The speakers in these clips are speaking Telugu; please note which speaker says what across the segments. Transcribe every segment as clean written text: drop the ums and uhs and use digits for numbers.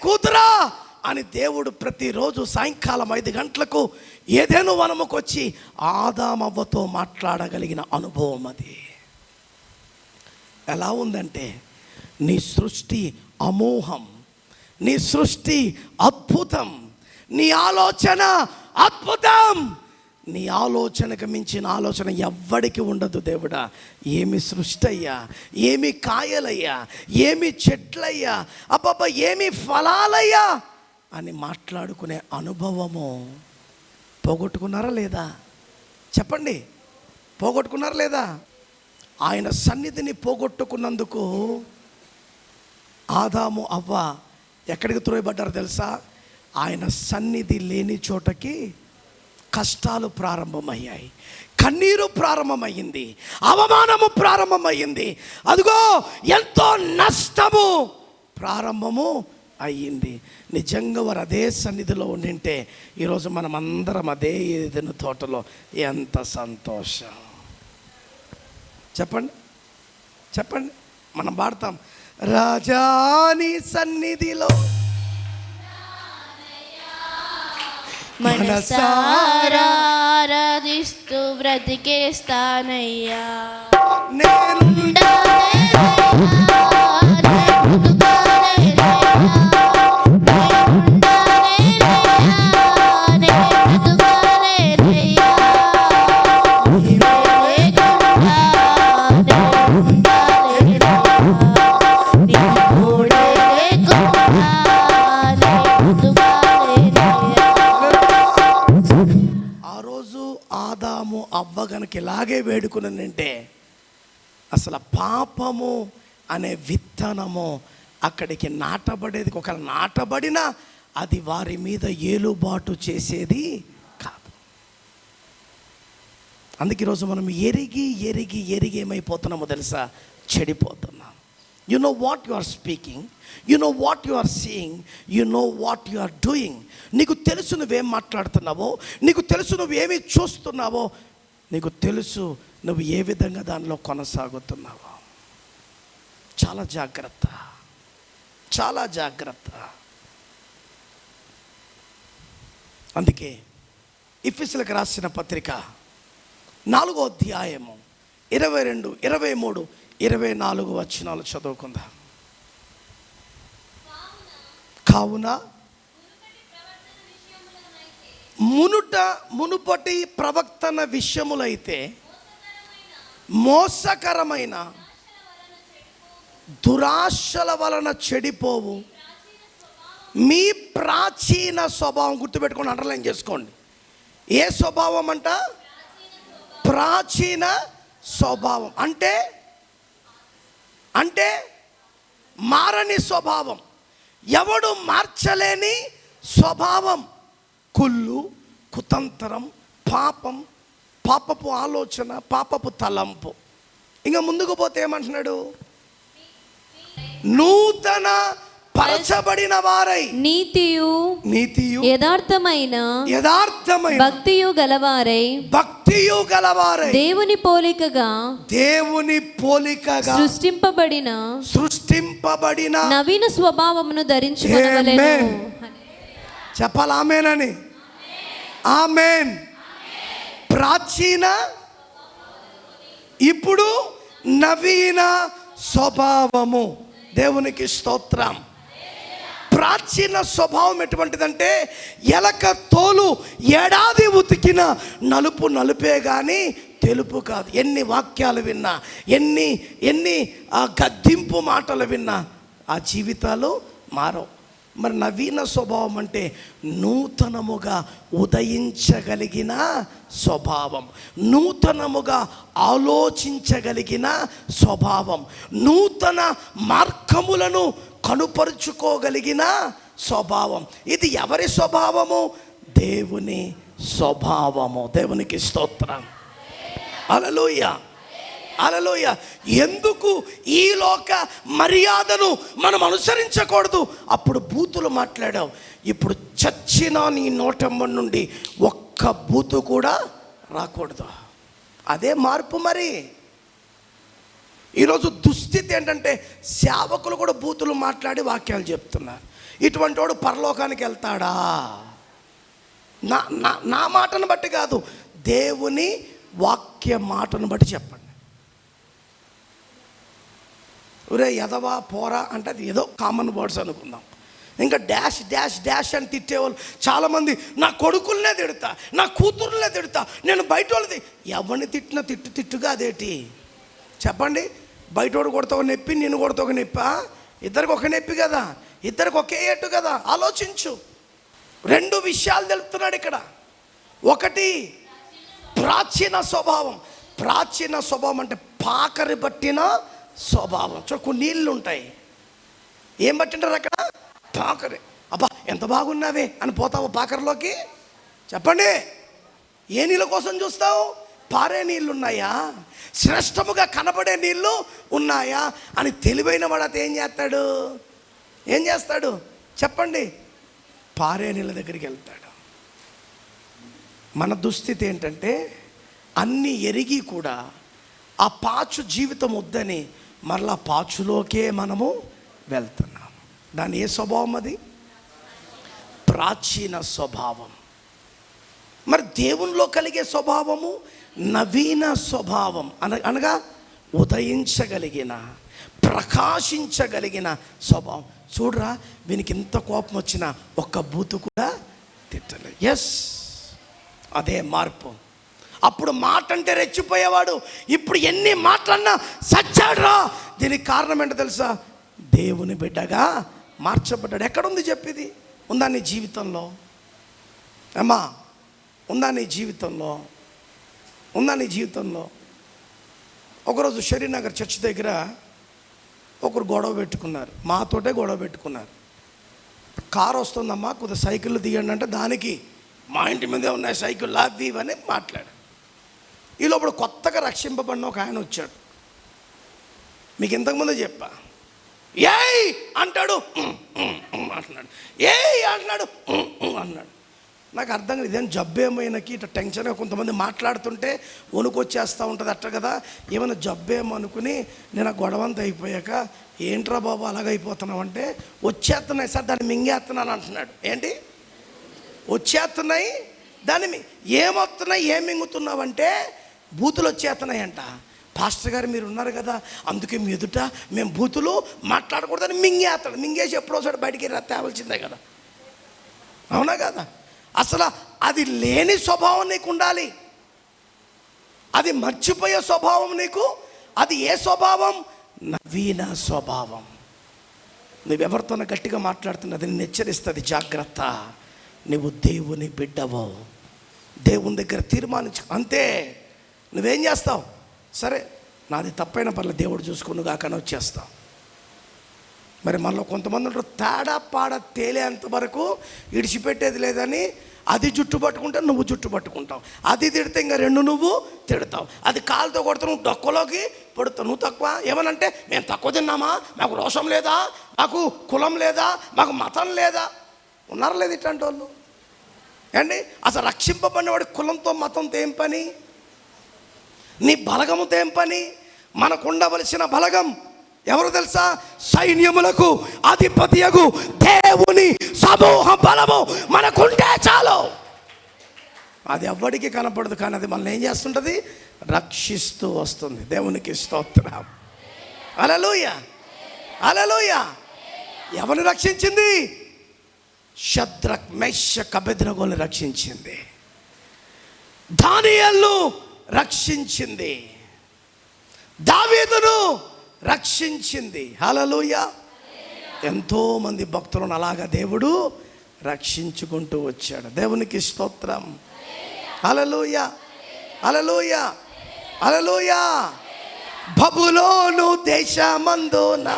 Speaker 1: కూతురా అని దేవుడు ప్రతిరోజు సాయంకాలం 5 గంటలకు ఏదెను వనముకు వచ్చి ఆదామవ్వతో మాట్లాడగలిగిన అనుభవం అది. ఎలా ఉందంటే, నీ సృష్టి అమోహం, నీ సృష్టి అద్భుతం, నీ ఆలోచన అద్భుతం. నీ ఆలోచనకు మించిన ఆలోచన ఎవ్వడికి ఉండదు. దేవుడా, ఏమి సృష్టి అయ్యా, ఏమి కాయలయ్యా, ఏమి చెట్లయ్యా, అబ్బబ్బా ఏమి ఫలాలయ్యా అని మాట్లాడుకునే అనుభవము పోగొట్టుకున్నారా లేదా? చెప్పండి, పోగొట్టుకున్నారా లేదా? ఆయన సన్నిధిని పోగొట్టుకున్నందుకు ఆదాము అవ్వ ఎక్కడికి త్రోయబడ్డారో తెలుసా? ఆయన సన్నిధి లేని చోటకి కష్టాలు ప్రారంభమయ్యాయి, కన్నీరు ప్రారంభమయ్యింది, అవమానము ప్రారంభమయ్యింది, అదిగో ఎంతో నష్టము ప్రారంభము అయ్యింది. నిజంగా వారు అదే సన్నిధిలో ఉండింటే ఈరోజు మనం అందరం అదే ఏదైనా తోటలో ఎంత సంతోషం. చెప్పండి చెప్పండి, మనం పాడతాం, రాజాని సన్నిధిలో
Speaker 2: మనసారా ఆరాధిస్తూ బ్రతికేస్తానయ్యా.
Speaker 1: అవ్వ గనక ఇలాగే వేడుకునంటే అసలు పాపము అనే విత్తనము అక్కడికి నాటబడేది. ఒక నాటబడినా అది వారి మీద ఏలుబాటు చేసేది కాదు. అందుకే ఈరోజు మనం ఎరిగి ఎరిగి ఎరిగి ఏమైపోతున్నామో తెలుసా? చెడిపోతున్నాం. You know what you are speaking, you know what you are seeing, you know what you are doing. నీకు తెలుసు నువ్వేం మాట్లాడుతున్నావో, నీకు తెలుసు నువ్వేమి చూస్తున్నావో, నీకు తెలుసు నువ్వు ఏ విధంగా దానిలో కొనసాగుతున్నావో. చాలా జాగ్రత్త, చాలా జాగ్రత్త. అందుకే ఎఫెసీయులకు రాసిన పత్రిక 4వ అధ్యాయము 22, 23, 24 వచనాలు చదువుకుందాం. కావున మునుపటి ప్రవర్తన విషయములైతే మోసకరమైన దురాశల వలన చెడిపోవు మీ ప్రాచీన స్వభావం. గుర్తుపెట్టుకోండి, అండర్లైన్ చేసుకోండి. ఏ స్వభావం అంట? ప్రాచీన స్వభావం. అంటే మారని స్వభావం, ఎవడు మార్చలేని స్వభావం. కుళ్ళు, కుతంత్రం, పాపం, పాపపు ఆలోచన, పాపపు తలంపు. ఇంకా ముందుకు పోతే ఏమంటున్నాడు? నూతన పరచబడిన వారై నీతియు యథార్థమైన భక్తియు గలవారై దేవుని పోలికగా సృష్టింపబడిన నవీన స్వభావమును ధరించుకొనవలెను. చెప్పాలి ఆమేనని. ఆమేన్. ప్రాచీన, ఇప్పుడు నవీన స్వభావము. దేవునికి స్తోత్రం. ప్రాచీన స్వభావం ఎటువంటిదంటే, ఎలక తోలు ఏడాది ఉతికిన నలుపు నలుపే కానీ తెలుపు కాదు. ఎన్ని వాక్యాలు విన్నా, ఎన్ని గద్దింపు మాటలు విన్నా ఆ జీవితాలు మారవు. మరి నవీన స్వభావం అంటే నూతనముగా ఉదయించగలిగిన స్వభావం, నూతనముగా ఆలోచించగలిగిన స్వభావం, నూతన మార్గములను కనుపరుచుకోగలిగిన స్వభావం. ఇది ఎవరి స్వభావము? దేవుని స్వభావము. దేవునికి స్తోత్రం. హల్లెలూయా, హల్లెలూయా. ఎందుకు ఈ లోక మర్యాదను మనం అనుసరించకూడదు? అప్పుడు బూతులు మాట్లాడావు, ఇప్పుడు చచ్చిన నీ నోటమ్మ నుండి ఒక్క బూతు కూడా రాకూడదు. అదే మార్పు. మరి ఈరోజు దుస్థితి ఏంటంటే సేవకులు కూడా బూతులు మాట్లాడి వాక్యాలు చెప్తున్నారు. ఇటువంటి వాడు పరలోకానికి వెళ్తాడా? నా నా నా మాటను బట్టి కాదు, దేవుని వాక్య మాటను బట్టి చెప్పండి. ఒరే ఎదవా పోరా అంటే అది ఏదో కామన్ వర్డ్స్ అనుకుందాం. ఇంకా డాష్ డాష్ డాష్ అని తిట్టేవాళ్ళు చాలామంది. నా కొడుకులనే తిడతా, నా కూతురులనే తిడతా, నేను బయట వాళ్ళది. ఎవరిని తిట్టినా తిట్టుగా అదేటి చెప్పండి? బయటోడు కొడితే ఒక నొప్పి, నేను కొడితే ఒక నొప్పి. ఇద్దరికి ఒక నొప్పి కదా, ఇద్దరికి ఒకే ఏటు కదా. ఆలోచించు. 2 విషయాలు తెలుపుతున్నాడు ఇక్కడ. ఒకటి ప్రాచీన స్వభావం. ప్రాచీన స్వభావం అంటే పాకరి పట్టిన స్వభావం. చూడ కొన్ని నీళ్ళు ఉంటాయి, ఏం పట్టింటారు అక్కడ? పాకరి. అబ్బా ఎంత బాగున్నావే అని పోతావు పాకరిలోకి? చెప్పండి, ఏ నీళ్ళ కోసం చూస్తావు? పారే నీళ్ళు ఉన్నాయా, శ్రేష్టముగా కనబడే నీళ్ళు ఉన్నాయా అని తెలివైన వాడు అయితే ఏం చేస్తాడు చెప్పండి? పారే నీళ్ళ దగ్గరికి వెళ్తాడు. మన దుస్థితి ఏంటంటే అన్నీ ఎరిగి కూడా ఆ పాచు జీవితం వద్దని మరలా పాచులోకే మనము వెళ్తున్నాం. దాని ఏ స్వభావం? అది ప్రాచీన స్వభావం. మరి దేవునిలో కలిగే స్వభావము నవీన స్వభావం అనగా ఉదయించగలిగిన, ప్రకాశించగలిగిన స్వభావం. చూడరా, వీనికి ఇంత కోపం వచ్చినా ఒక్క బూతు కూడా తిట్టలేదు. ఎస్, అదే మార్పు. అప్పుడు మాట అంటే రెచ్చిపోయేవాడు, ఇప్పుడు ఎన్ని మాటలన్నా సచ్చాడురా. దీనికి కారణం ఏంటో తెలుసా? దేవుని బిడ్డగా మార్చబడ్డాడు. ఎక్కడుంది చెప్పిది? ఉందా నీ జీవితంలో? అమ్మా ఉందా నీ జీవితంలో? ఉందా నీ జీవితంలో? ఒకరోజు షరీనగర్ చర్చ్ దగ్గర ఒకరు గొడవ పెట్టుకున్నారు, మాతోటే గొడవ పెట్టుకున్నారు. కారు వస్తుందమ్మా, కొద్దిగా సైకిళ్ళు తీయండి అంటే దానికి మా ఇంటి మీదే ఉన్నాయి సైకిల్ అవి ఇవని మాట్లాడు. ఈ లోపల కొత్తగా రక్షింపబడిన ఒక ఆయన వచ్చాడు. మీకు ఇంతకుముందే చెప్పా, ఏయ్ అంటాడు, అంటున్నాడు, ఏయ్ అంటున్నాడు, అన్నాడు. నాకు అర్థం కాదు, ఇదేం జబ్బేమైనాకి ఇట్లా టెన్షన్గా కొంతమంది మాట్లాడుతుంటే వణుకొచ్చేస్తూ ఉంటుంది అట్ట కదా. ఏమైనా జబ్బేమో అనుకుని నేను ఆ గొడవంతా అయిపోయాక, ఏంట్రా బాబు అలాగైపోతున్నావు అంటే, వచ్చేస్తున్నాయి సార్ దాన్ని మింగేస్తున్నాను అంటున్నాడు. ఏంటి వచ్చేస్తున్నాయి? దాన్ని ఏమొస్తున్నాయి, ఏం మింగుతున్నావంటే బూతులు వచ్చేస్తున్నాయంట. పాస్టర్ గారు మీరు ఉన్నారు కదా, అందుకే మీ ఎదుట మేము బూతులు మాట్లాడకూడదని మింగేస్తాడు. మింగేసి ఎప్పుడో ఒకసారి బయటికి తేవాల్సిందే కదా, అవునా కదా? అసలు అది లేని స్వభావం నీకు ఉండాలి, అది మర్చిపోయే స్వభావం నీకు. అది ఏ స్వభావం? నవీన స్వభావం. నువ్వెవరితోనో గట్టిగా మాట్లాడుతున్నది నిన్ను హెచ్చరిస్తుంది, జాగ్రత్త. నువ్వు దేవుని బిడ్డవు, దేవుని దగ్గర తీర్మానించు అంతే. నువ్వేం చేస్తావు? సరే నాది తప్పైన పర్లేదు, దేవుడు చూసుకుని కాకనే వచ్చేస్తావు. మరి మనలో కొంతమంది ఉంటారు, తేడా పాడ తేలేంత వరకు ఇడిచిపెట్టేది లేదని అది జుట్టు పట్టుకుంటే నువ్వు జుట్టు పట్టుకుంటావు, అది తిడితే ఇంకా 2 నువ్వు తిడతావు, అది కాలుతో కొడితే నువ్వు డొక్కలోకి పడుతావు. నువ్వు తక్కువ ఏమనంటే మేము తక్కువ తిన్నామా, మాకు రోషం లేదా, మాకు కులం లేదా, మాకు మతం లేదా? ఉన్నారు లేదు ఇట్లాంటి వాళ్ళు? ఏండి అసలు రక్షింపబడినవాడి కులంతో మతంతో ఏం పని? నీ బలగముతో ఏం పని? మనకు ఉండవలసిన బలగం ఎవరు తెలుసా? సైన్యములకు అధిపతియగు దేవుని సమూహ బలము మనకుంటే చాలు. అది ఎవ్వడికి కనపడదు, కానీ అది మనల్ని ఏం చేస్తుంటుంది? రక్షిస్తూ వస్తుంది. దేవునికి స్తోత్రం. హల్లెలూయా, హల్లెలూయా. ఎవరిని రక్షించింది? షద్రక్ మేషక్ అబేద్నెగోని రక్షించింది, దానియేలును రక్షించింది, దావీదును రక్షించింది. హల్లెలూయా. ఎంతోమంది భక్తులను అలాగా దేవుడు రక్షించుకుంటూ వచ్చాడు. దేవునికి స్తోత్రం. హల్లెలూయా, హల్లెలూయా, హల్లెలూయా. బబులోను దేశమందున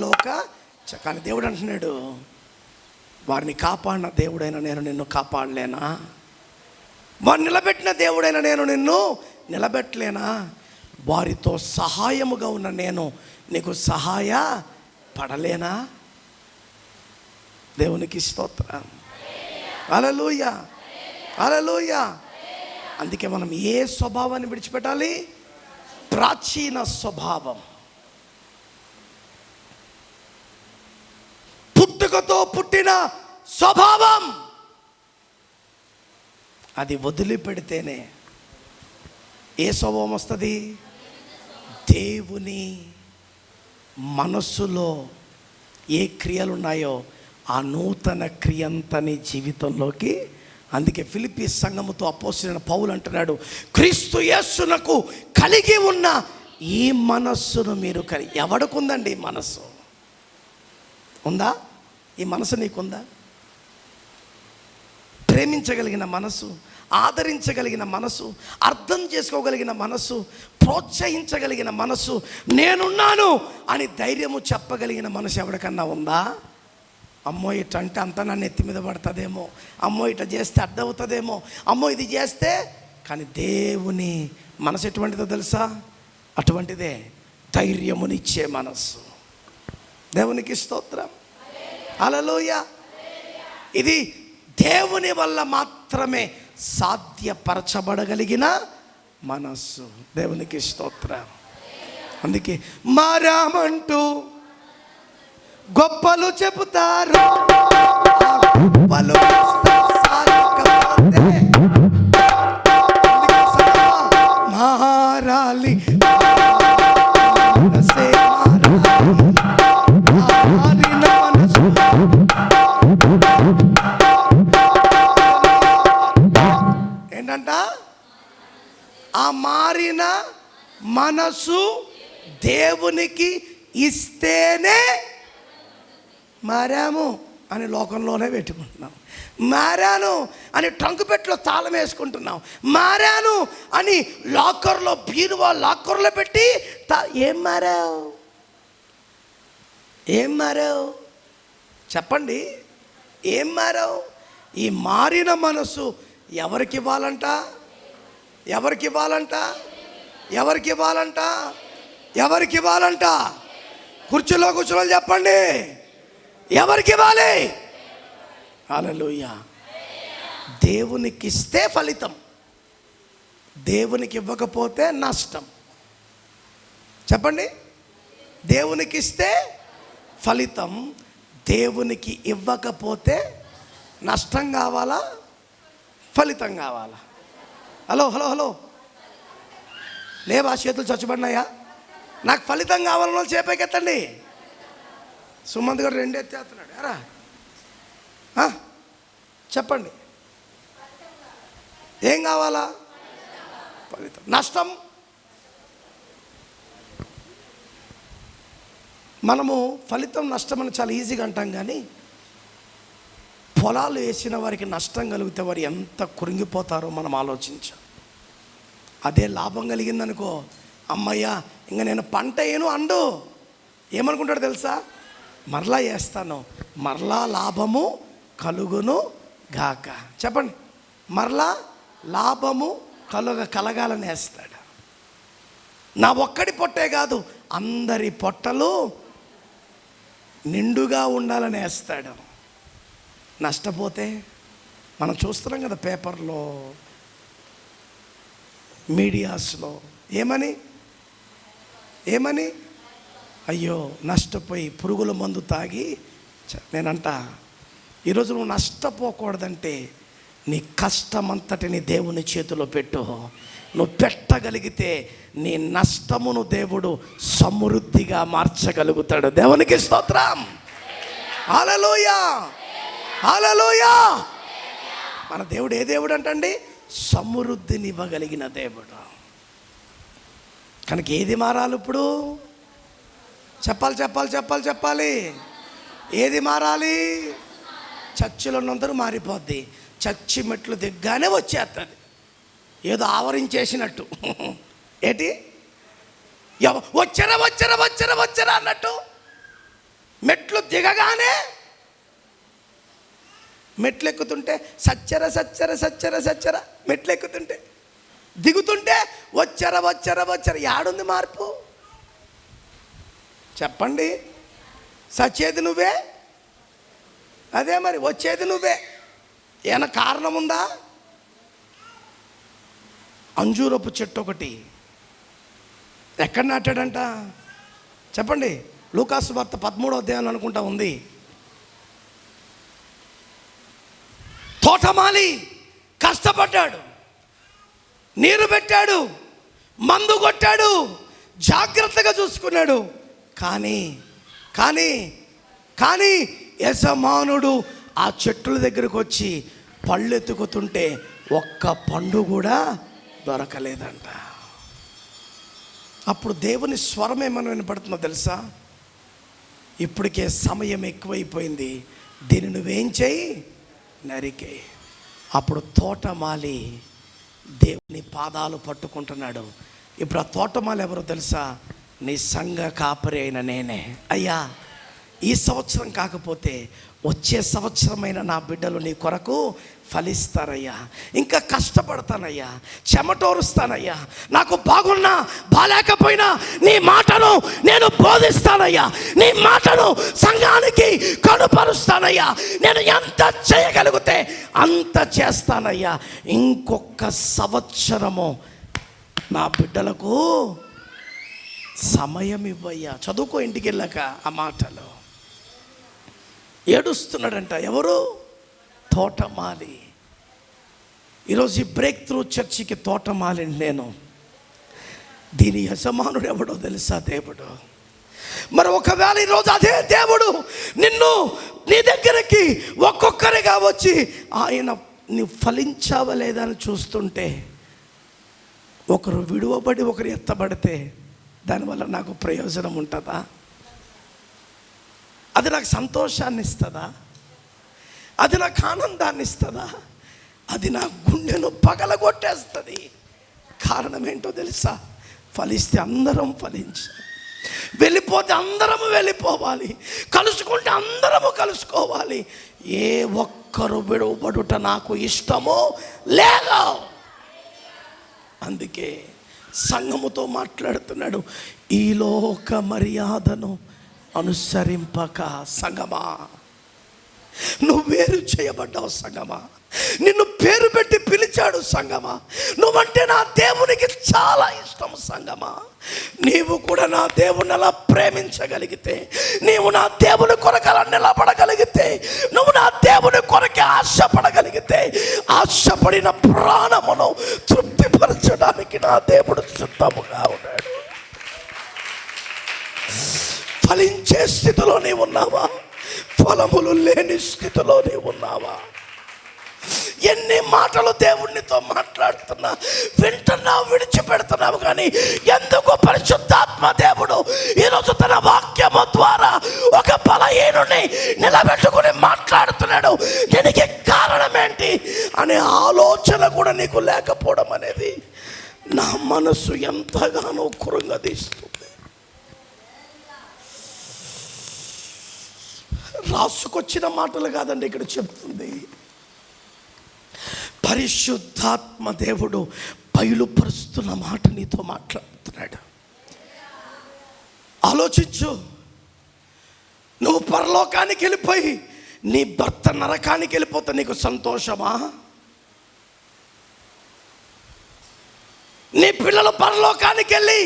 Speaker 1: లోక కానీ దేవుడు అంటున్నాడు, వారిని కాపాడిన దేవుడైన నేను నిన్ను కాపాడలేనా? వారిని నిలబెట్టిన దేవుడైన నేను నిన్ను నిలబెట్టలేనా? వారితో సహాయముగా ఉన్న నేను నీకు సహాయ పడలేనా? దేవునికి స్తోత్రం. హల్లెలూయా, హల్లెలూయా. అందుకే మనం ఏ స్వభావాన్ని విడిచిపెట్టాలి? ప్రాచీన స్వభావం, పుట్టుకతో పుట్టిన స్వభావం. అది వదిలిపెడితేనే ఏ స్వభావం వస్తుంది? దేవుని మనస్సులో ఏ క్రియలు ఉన్నాయో ఆ నూతన క్రియంతని జీవితంలోకి. అందుకే ఫిలిప్పీ సంఘముతో అపోస్తలుడైన పౌలు అంటున్నాడు, క్రీస్తు యేసునకు కలిగి ఉన్న ఈ మనస్సును మీరు ఎవడుకుందండి? ఈ మనస్సు ఉందా? ఈ మనసు నీకుందా? ప్రేమించగలిగిన మనసు, ఆదరించగలిగిన మనసు, అర్థం చేసుకోగలిగిన మనసు, ప్రోత్సహించగలిగిన మనసు, నేనున్నాను అని ధైర్యము చెప్పగలిగిన మనసు ఎవరికన్నా ఉందా? అమ్మో ఇట అంటే అంతా నన్ను ఎత్తి మీద పడుతుందేమో, అమ్మో ఇట చేస్తే అర్థమవుతుందేమో, అమ్మో ఇది చేస్తే. కానీ దేవుని మనసు ఎటువంటిదో తెలుసా? అటువంటిదే, ధైర్యమునిచ్చే మనస్సు. దేవునికి స్తోత్రం. హల్లెలూయా. ఇది దేవుని వల్ల మాత్రమే సాధ్యపరచబడగలిగిన మనస్సు. దేవునికి స్తోత్రం. అందుకే మారామంటూ గొప్పలు చెబుతారు, గొప్పలు మారాలి, ఏంటంట? ఆ మారిన మనసు దేవునికి ఇస్తేనే మారాము అని లోకంలోనే పెట్టుకుంటున్నాం. మారాను అని ట్రంక్ పెట్టిలో తాళం వేసుకుంటున్నాం. మారాను అని లాకర్లో, బీరువా లాకర్లో పెట్టి ఏం మారావు? ఏం మారావు? చెప్పండి, ఏం మారావు? ఈ మారిన మనసు ఎవరికి ఇవ్వాలంట? ఎవరికి ఇవ్వాలంట? ఎవరికి ఇవ్వాలంట? ఎవరికి ఇవ్వాలంట? కుర్చీలో కూర్చోవాలి, చెప్పండి, ఎవరికి ఇవ్వాలి? హల్లెలూయా. దేవునికి ఇస్తే ఫలితం, దేవునికి ఇవ్వకపోతే నష్టం. చెప్పండి, దేవునికి ఇస్తే ఫలితం, దేవునికి ఇవ్వకపోతే నష్టం కావాలా, ఫలితం కావాలా? హలో హలో హలో, లేవా? చేతులు చచ్చుబడినాయా? నాకు ఫలితం కావాలన్న చేపకెత్తండి. సుమంత్ గారు రెండు ఎత్తేస్తున్నాడు. ఎరా చెప్పండి, ఏం కావాలా? ఫలితం. నష్టం? మనము ఫలితం నష్టం అని చాలా ఈజీగా అంటాం, కానీ పొలాలు వేసిన వారికి నష్టం కలిగితే వారు ఎంత కురింగిపోతారో మనం ఆలోచించాం. అదే లాభం కలిగిందనుకో, అమ్మయ్యా ఇంకా నేను పంట ఏను అండు, ఏమనుకుంటాడు తెలుసా? మరలా వేస్తాను, మరలా లాభము కలుగును గాక. చెప్పండి, మరలా లాభము కలగాలని వేస్తాడు. నా ఒక్కడి పొట్టే కాదు, అందరి పొట్టలు నిండుగా ఉండాలని వేస్తాడు. నష్టపోతే మనం చూస్తున్నాం కదా, పేపర్లో, మీడియాస్లో ఏమని అయ్యో నష్టపోయి పురుగుల మందు తాగి. నేనంట, ఈరోజు నువ్వు నష్టపోకూడదంటే నీ కష్టమంతటిని దేవుని చేతిలో పెట్టు. నువ్వు పెట్టగలిగితే నీ నష్టమును దేవుడు సమృద్ధిగా మార్చగలుగుతాడు. దేవునికి స్తోత్రం. హల్లెలూయా, హల్లెలూయా. మన దేవుడు ఏ దేవుడు అంటండి? సమృద్ధిని ఇవ్వగలిగిన దేవుడు. కనుక ఏది మారాలి ఇప్పుడు? చెప్పాలి. ఏది మారాలి? చర్చిలో ఉన్నందరూ మారిపోద్ది. చర్చి మెట్లు దిగ్గానే వచ్చేస్తుంది, ఏదో ఆవరించేసినట్టు. ఏంటి? వచ్చరా అన్నట్టు. మెట్లు దిగగానే మెట్లు ఎక్కుతుంటే సచ్చర సచ్చర సచ్చర సచ్చర మెట్లు ఎక్కుతుంటే, దిగుతుంటే వచ్చర వచ్చర వచ్చర. యాడుంది మార్పు చెప్పండి? సచ్చేది నువ్వే, అదే మరి వచ్చేది నువ్వే. ఏమైనా కారణం ఉందా? అంజూరపు చెట్టు ఒకటి ఎక్కడ నాటాడంట చెప్పండి? లూకాసు వార్త 13వ అధ్యాయం అనుకుంటా ఉంది. తోటమాలి కష్టపడ్డాడు, నీరు పెట్టాడు, మందు కొట్టాడు, జాగ్రత్తగా చూసుకున్నాడు. కానీ కానీ కానీ యజమానుడు ఆ చెట్టుల దగ్గరకు వచ్చి పళ్ళు ఎత్తుకుతుంటే ఒక్క పండు కూడా దొరకలేదంట. అప్పుడు దేవుని స్వరం ఏమని వినపడుతుందో తెలుసా? ఇప్పటికే సమయం ఎక్కువైపోయింది, దీన్ని నువ్వేం చేయి, నరికే. అప్పుడు తోటమాలి దేవుని పాదాలు పట్టుకుంటున్నాడు. ఇప్పుడు ఆ తోటమాలి ఎవరో తెలుసా? నీ సంఘ కాపరి అయిన నేనే. అయ్యా, ఈ సంవత్సరం కాకపోతే వచ్చే సంవత్సరమైన నా బిడ్డలు నీ కొరకు ఫలిస్తారయ్యా. ఇంకా కష్టపడతానయ్యా, చెమటోరుస్తానయ్యా. నాకు బాగున్నా బాలేకపోయినా నీ మాటను నేను బోధిస్తానయ్యా, నీ మాటను సంఘానికి కనుపరుస్తానయ్యా. నేను ఎంత చేయగలిగితే అంత చేస్తానయ్యా. ఇంకొక సంవత్సరము నా బిడ్డలకు సమయం ఇవ్వయ్యా. చదువుకో ఇంటికి వెళ్ళాక ఆ మాటలు. ఏడుస్తున్నాడంట ఎవరు? తోటమాలి. ఈరోజు ఈ బ్రేక్ త్రూ చర్చికి తోటమాలి నేను. దీని యజమానుడు ఎవడో తెలుసా? దేవుడు. మరి ఒకవేళ ఈరోజు అదే దేవుడు నిన్ను నీ దగ్గరికి ఒక్కొక్కరిగా వచ్చి ఆయన నీ ఫలించావా లేదా అని చూస్తుంటే, ఒకరు విడువబడి ఒకరు ఎత్తబడితే దానివల్ల నాకు ప్రయోజనం ఉంటుందా? అది నాకు సంతోషాన్ని ఇస్తుందా? అది నాకు ఆనందాన్ని ఇస్తుందా? అది నా గుండెను పగలగొట్టేస్తుంది. కారణం ఏంటో తెలుసా? ఫలిస్తే అందరం ఫలించాలి, వెళ్ళిపోతే అందరము వెళ్ళిపోవాలి, కలుసుకుంటే అందరము కలుసుకోవాలి. ఏ ఒక్కరు విడువబడుట నాకు ఇష్టమో లేదు. అందుకే సంఘముతో మాట్లాడుతున్నాడు, ఈ లోక మర్యాదను అనుసరింపక. సంగమా, నువ్వు వేరు చేయబడ్డావు. సంగమా, నిన్ను పేరు పెట్టి పిలిచాడు. సంగమా, నువ్వంటే నా దేవునికి చాలా ఇష్టం. సంగమా, నీవు కూడా నా దేవుని అలా ప్రేమించగలిగితే, నీవు నా దేవుని కొరకు అలా నిలబడగలిగితే, నువ్వు నా దేవుని కొరకే ఆశపడగలిగితే, ఆశపడిన ప్రాణమును తృప్తిపరచడానికి నా దేవుడు సిద్ధముగా ఉన్నాడు. ఫలించే స్థితిలో నీవు ఉన్నావా? ఫలములు లేని స్థితిలో నీవు ఉన్నావా? ఎన్ని మాటలు దేవునితో మాట్లాడుతున్నా వింటున్నావు, విడిచిపెడుతున్నావు. కానీ ఎందుకు పరిశుద్ధాత్మ దేవుడు ఈరోజు తన వాక్యము ద్వారా ఒక బలహీనుని నిలబెట్టుకుని మాట్లాడుతున్నాడు? దీనికి కారణం ఏంటి అనే ఆలోచన కూడా నీకు లేకపోవడం అనేది నా మనసు ఎంతగానో కృంగదీస్తుంది. రాసుకొచ్చిన మాటలు కాదండి ఇక్కడ చెప్తుంది. పరిశుద్ధాత్మ దేవుడు బయలుపరుస్తున్న మాట నీతో మాట్లాడుతున్నాడు. ఆలోచించు. నువ్వు పరలోకానికి వెళ్ళిపోయి నీ భర్త నరకానికి వెళ్ళిపోతే నీకు సంతోషమా? నీ పిల్లలు పరలోకానికి వెళ్ళి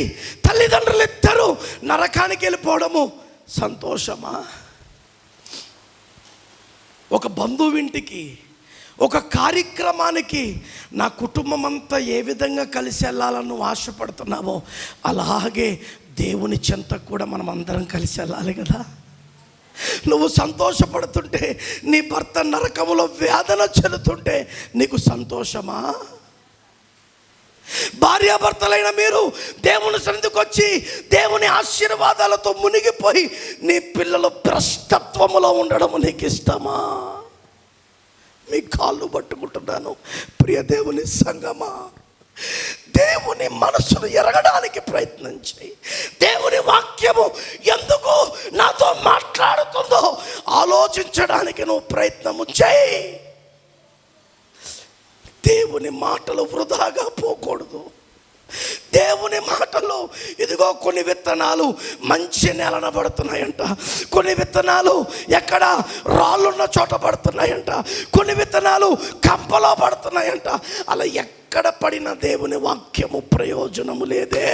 Speaker 1: తల్లిదండ్రులు ఇద్దరు నరకానికి వెళ్ళిపోవడము సంతోషమా? ఒక బంధువింటికి, ఒక కార్యక్రమానికి నా కుటుంబం అంతా ఏ విధంగా కలిసి వెళ్ళాలని నువ్వు ఆశపడుతున్నావో, అలాగే దేవుని చెంతకు కూడా మనం అందరం కలిసి వెళ్ళాలి కదా. నువ్వు సంతోషపడుతుంటే, నీ భర్త నరకములో వేదన చెందుతుంటే నీకు సంతోషమా? భార్యాభర్తలైన మీరు దేవుని సన్నిధికి వచ్చి దేవుని ఆశీర్వాదాలతో మునిగిపోయి నీ పిల్లలు భ్రష్టత్వములో ఉండడం నీకు ఇష్టమా? మీ కాళ్ళు పట్టుకుంటున్నాను ప్రియ దేవుని సంగమా. దేవుని మనసును ఎరగడానికి ప్రయత్నం చేయి. దేవుని వాక్యము ఎందుకు నాతో మాట్లాడుతుందో ఆలోచించడానికి నువ్వు ప్రయత్నము చేయి. దేవుని మాటలు వృధాగా పోకూడదు. దేవుని మాటలు, ఇదిగో కొన్ని విత్తనాలు మంచి నేలన పడుతున్నాయంట, కొన్ని విత్తనాలు ఎక్కడ రాళ్ళున్న చోట పడుతున్నాయంట, కొన్ని విత్తనాలు కంపలో పడుతున్నాయంట. అలా ఎక్కడ పడిన దేవుని వాక్యము ప్రయోజనము లేదే.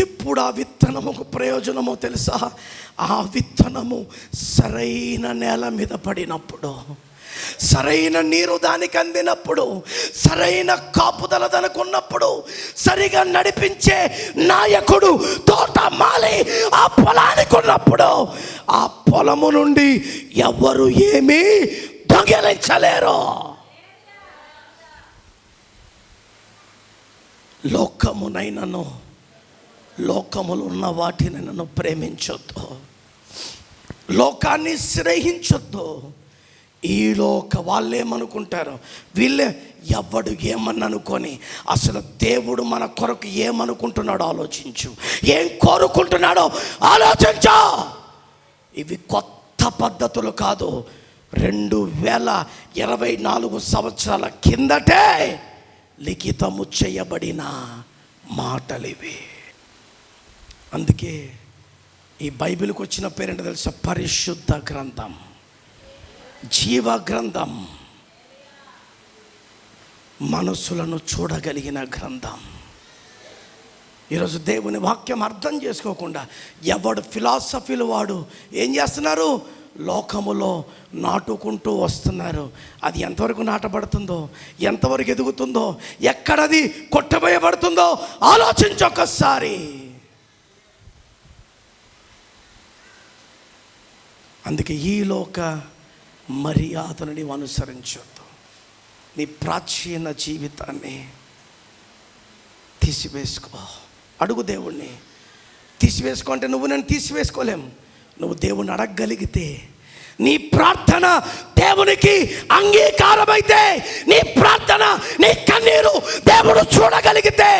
Speaker 1: ఎప్పుడు ఆ విత్తనముకు ప్రయోజనమో తెలుసా? ఆ విత్తనము సరైన నేల మీద పడినప్పుడు, సరైన నీరు దానికి అందినప్పుడు, సరైన కాపుదల దానికి ఉన్నప్పుడు, సరిగా నడిపించే నాయకుడు తోట మాలి ఆ పొలానికి ఉన్నప్పుడు, ఆ పొలము నుండి ఎవరు ఏమీ దొంగిలించలేరు. లోకమునైనను లోకములు ఉన్న వాటిని నన్ను ప్రేమించొద్దు, లోకాన్ని స్నేహించొద్దు. ఈ లోక వాళ్ళేమనుకుంటారు, వీళ్ళే ఎవడు ఏమని అనుకొని, అసలు దేవుడు మన కొరకు ఏమనుకుంటున్నాడో ఆలోచించు, ఏం కోరుకుంటున్నాడో ఆలోచించు. ఇవి కొత్త పద్ధతులు కాదు. 2024 సంవత్సరాల కిందటే లిఖితము చేయబడిన మాటలివి. అందుకే ఈ బైబిల్కి వచ్చిన పేరేంటో తెలుసా? పరిశుద్ధ గ్రంథం, జీవ గ్రంథం, మనసులను చూడగలిగిన గ్రంథం. ఈరోజు దేవుని వాక్యం అర్థం చేసుకోకుండా ఎవడు ఫిలాసఫీలు వాడు ఏం చేస్తున్నారు? లోకములో నాటుకుంటూ వస్తున్నారు. అది ఎంతవరకు నాటబడుతుందో, ఎంతవరకు ఎదుగుతుందో, ఎక్కడది కొట్టబోయబడుతుందో ఆలోచించొక్కసారి. అందుకే ఈ లోక మర్యాదను నీవు అనుసరించొద్దు. నీ ప్రాచీన జీవితాన్ని తీసివేసుకో. అడుగు దేవుణ్ణి. తీసివేసుకో అంటే నువ్వు నన్ను తీసివేసుకోలేం. నువ్వు దేవుణ్ణి అడగగలిగితే, నీ ప్రార్థన దేవునికి అంగీకారమైతే, నీ ప్రార్థన, నీ కన్నీరు దేవుడు చూడగలిగితే,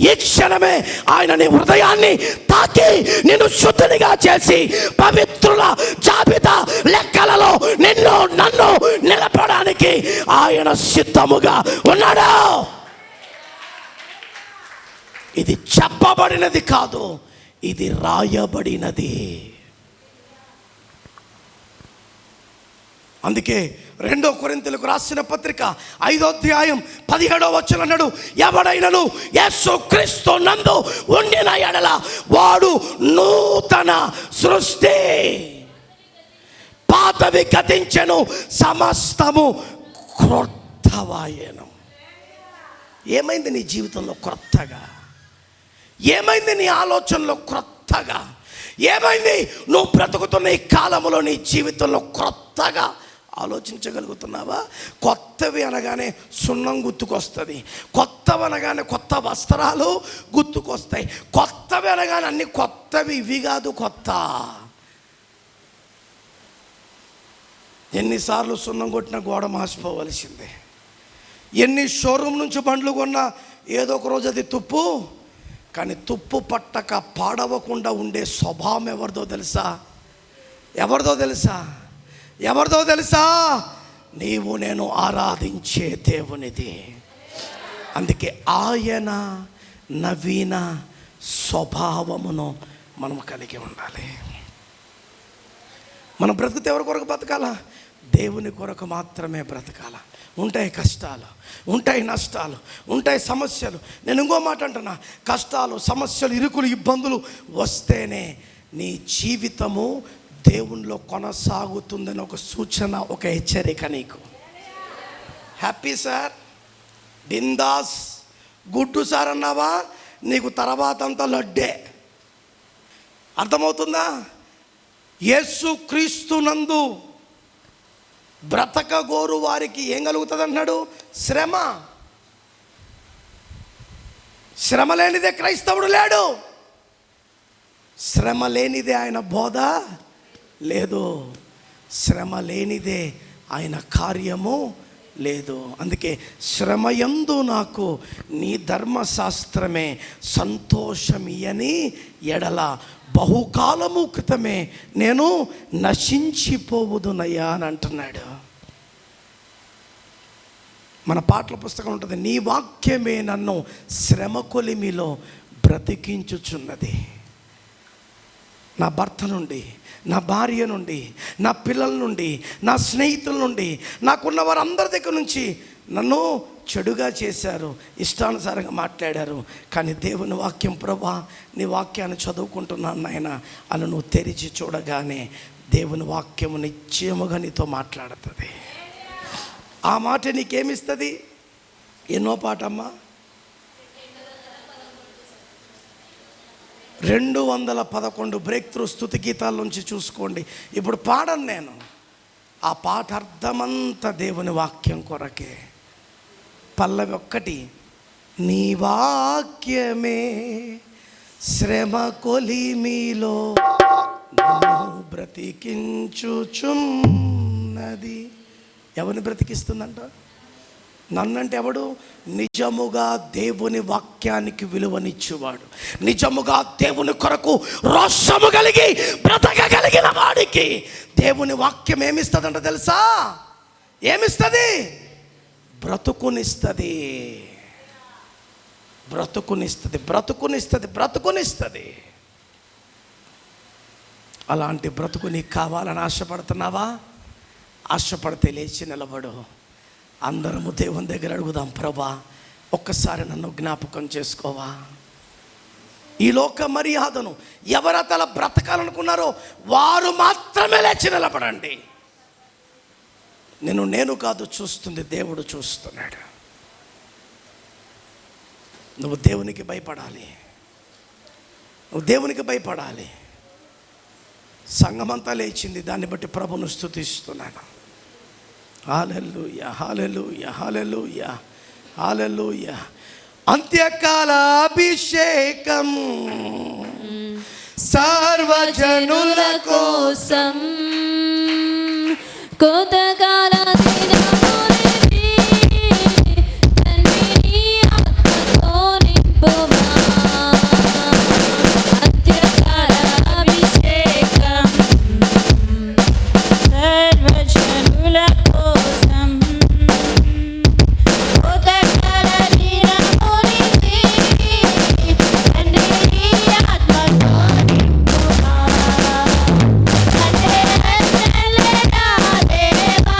Speaker 1: ఈ క్షణమే ఆయన నీ హృదయాన్ని తాకి నిన్ను శుద్ధినిగా చేసి పవిత్రుల జాబితా లెక్కలలో నిన్ను నన్ను నిలపడానికి ఆయన సిద్ధముగా ఉన్నాడు. ఇది చెప్పబడినది కాదు, ఇది రాయబడినది. అందుకే 2 కొరింథీయులకు రాసిన పత్రిక 5వ అధ్యాయం 17వ వచనం అన్నాడు, ఎవడైనను యేసుక్రీస్తు నందు ఉండిన ఎడల వాడు నూతన సృష్టి, పాతవి గతించెను, సమస్తము క్రొత్తవాయెను. ఏమైంది నీ జీవితంలో క్రొత్తగా? ఏమైంది నీ ఆలోచనలో క్రొత్తగా? ఏమైంది నువ్వు బ్రతుకుతున్న ఈ కాలంలో నీ జీవితంలో క్రొత్తగా ఆలోచించగలుగుతున్నావా? కొత్తవి అనగానే సున్నం గుర్తుకొస్తుంది, కొత్తవి అనగానే కొత్త వస్త్రాలు గుర్తుకొస్తాయి, కొత్తవి అనగానే అన్ని కొత్తవి. ఇవి కాదు కొత్త. ఎన్నిసార్లు సున్నం కొట్టిన గోడ మాసిపోవలసిందే. ఎన్ని షోరూమ్ నుంచి బండ్లు కొన్నా ఏదో ఒక రోజు అది తుప్పు. కానీ తుప్పు పట్టక పాడవకుండా ఉండే స్వభావం ఎవరిదో తెలుసా? ఎవరిదో తెలుసా? ఎవరిదో తెలుసా? నీవు నేను ఆరాధించే దేవునిది. అందుకే ఆయన నవీన స్వభావమును మనం కలిగి ఉండాలి. మనం బ్రతికితే ఎవరి కొరకు బ్రతకాలా? దేవుని కొరకు మాత్రమే బ్రతకాల. ఉంటాయి కష్టాలు, ఉంటాయి నష్టాలు, ఉంటాయి సమస్యలు. నేను ఇంకో మాట అంటున్నా, కష్టాలు, సమస్యలు, ఇరుకులు, ఇబ్బందులు వస్తేనే నీ జీవితము దేవునిలో కొనసాగుతుందని ఒక సూచన, ఒక హెచ్చరిక నీకు. హ్యాపీ సార్, బిందాస్, గుడ్డు సార్ అన్నావా, నీకు తర్వాత అంతా లడ్డే. అర్థమవుతుందా? యేసు క్రీస్తు నందు బ్రతకగోరు వారికి ఏం కలుగుతుంది అంటున్నాడు? శ్రమ. శ్రమ లేనిదే క్రైస్తవుడు లేడు. శ్రమ లేనిదే ఆయన బోధ లేదు. శ్రమ లేనిదే ఆయన కార్యము లేదు. అందుకే శ్రమయందు నాకు నీ ధర్మశాస్త్రమే సంతోషమియని ఎడల బహుకాలము క్రితమే నేను నశించిపోవుదునయ్యా అని అంటున్నాడు. మన పాటల పుస్తకం ఉంటుంది, నీ వాక్యమే నన్ను శ్రమ కొలిమిలో బ్రతికించుచున్నది. నా భర్త నుండి, నా భార్య నుండి, నా పిల్లల నుండి, నా స్నేహితుల నుండి, నాకున్న వారందరి దగ్గర నుంచి నన్ను చెడుగా చేశారు, ఇష్టానుసారంగా మాట్లాడారు. కానీ దేవుని వాక్యం, ప్రభా నీ వాక్యాన్ని చదువుకుంటున్నాను నాయన అని నువ్వు తెరిచి చూడగానే దేవుని వాక్యము నిశ్చయముగా నీతో మాట్లాడుతుంది. ఆ మాట నీకేమిస్తుంది? ఎన్నో పాటమ్మా, 211 బ్రేక్ త్రూ స్తుతి గీతాల నుంచి చూసుకోండి. ఇప్పుడు పాడను నేను, ఆ పాట అర్థమంతా దేవుని వాక్యం కొరకే. పల్లవి ఒక్కటి, నీ వాక్యమే శ్రమ కొలిమిలో నన్ను బ్రతికించుచున్నది. ఎవరిని బ్రతికిస్తుందంట? నన్నంటే ఎవడు? నిజముగా దేవుని వాక్యానికి విలువనిచ్చేవాడు, నిజముగా దేవుని కొరకు రోషము కలిగి బ్రతకగలిగిన వాడికి దేవుని వాక్యం ఏమిస్తుందంట తెలుసా? ఏమిస్తుంది? బ్రతుకునిస్తుంది, బ్రతుకునిస్తుంది, బ్రతుకునిస్తుంది, బ్రతుకునిస్తుంది. అలాంటి బ్రతుకు నీకు కావాలని ఆశపడుతున్నావా? ఆశపడితే లేచి నిలబడు. అందరము దేవుని దగ్గర అడుగుదాం, ప్రభా ఒక్కసారి నన్ను జ్ఞాపకం చేసుకోవా. ఈ లోక మర్యాదను ఎవరతల బ్రతకాలనుకున్నారో వారు మాత్రమే లేచి నిలబడండి. నేను కాదు చూస్తుంది, దేవుడు చూస్తున్నాడు. నువ్వు దేవునికి భయపడాలి, నువ్వు దేవునికి భయపడాలి. సంఘమంతా లేచింది, దాన్ని బట్టి ప్రభును స్తుతిస్తున్నాను. హల్లెలూయా, హల్లెలూయా, హల్లెలూయా, హల్లెలూయా. అంత్యకాల అభిషేకం సర్వజనుల
Speaker 2: కోసం కోతకాల దినములివి, తండ్రి ఆత్మతో నింపుమా. అంత్యకాల అభిషేకం సర్వజనుల కోసం కోతకాల దినములివి, తండ్రి ఆత్మతో నింపుమా. అంటే అందలే నా దేవా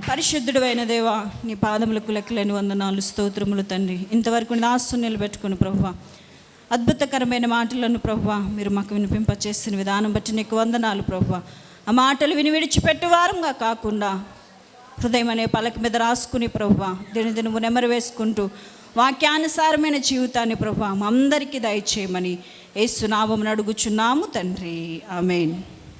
Speaker 2: పరిశుద్ధుడు అయిన దేవా, నీ పాదములకు లెక్కలేని వందనాలు, స్తోత్రములు తండ్రి. ఇంతవరకు దాసు నిలబెట్టుకుని ప్రభువా, అద్భుతకరమైన మాటలను ప్రభువా మీరు మాకు వినిపింపచేసిన విధానం బట్టి నీకు వందనాలు ప్రభువా. ఆ మాటలు విని విడిచిపెట్టు వారంగా కాకుండా హృదయం అనే పలక మీద రాసుకుని ప్రభువా దినదినము నెమరు వేసుకుంటూ వాక్యానుసారమైన జీవితాన్ని ప్రభువా మా అందరికీ దయచేయమని యేసు నామమున అడుగుచున్నాము తండ్రి. ఆమేన్.